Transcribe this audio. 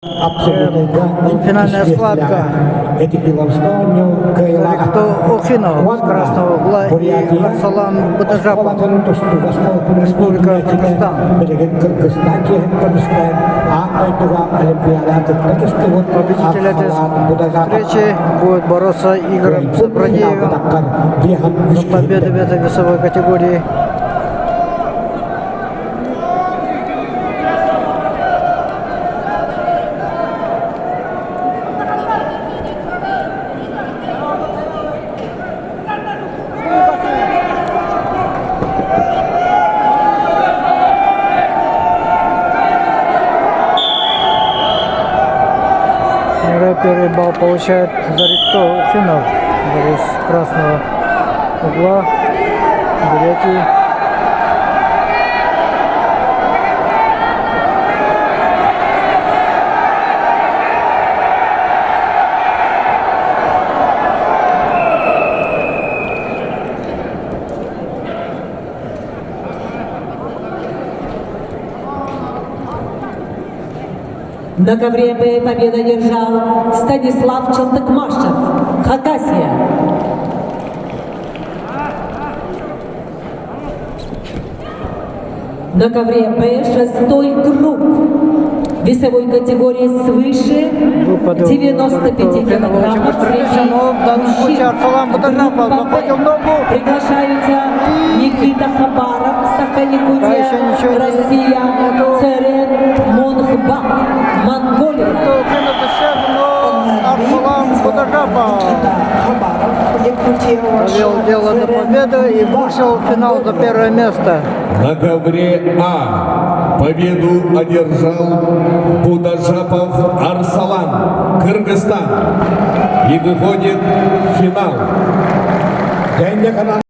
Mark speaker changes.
Speaker 1: Финальная схватка. Кто Охинов с красного угла и Арсалан Бададжапов, Республика Кыргызстан. Победитель этой встречи будет бороться Игорем Сабрадеевым за победу в этой весовой категории. Первый балл получает Заритто Охинов из красного угла. Бурятии.
Speaker 2: На ковре победа держал Станислав Чалтыкмашев, Хакасия. На ковре Б шестой круг весовой категории свыше 95 килограммов средний мужчин. Приглашаются Никита Хабаров, Саханикутия, Россия, Церен Монхбат, Монголия.
Speaker 1: Арсалан Бададжапов довел дело до победы и вышел в финал за первое место.
Speaker 3: На ковре А победу одержал Бададжапов Арсалан, Кыргызстан, и выходит в финал.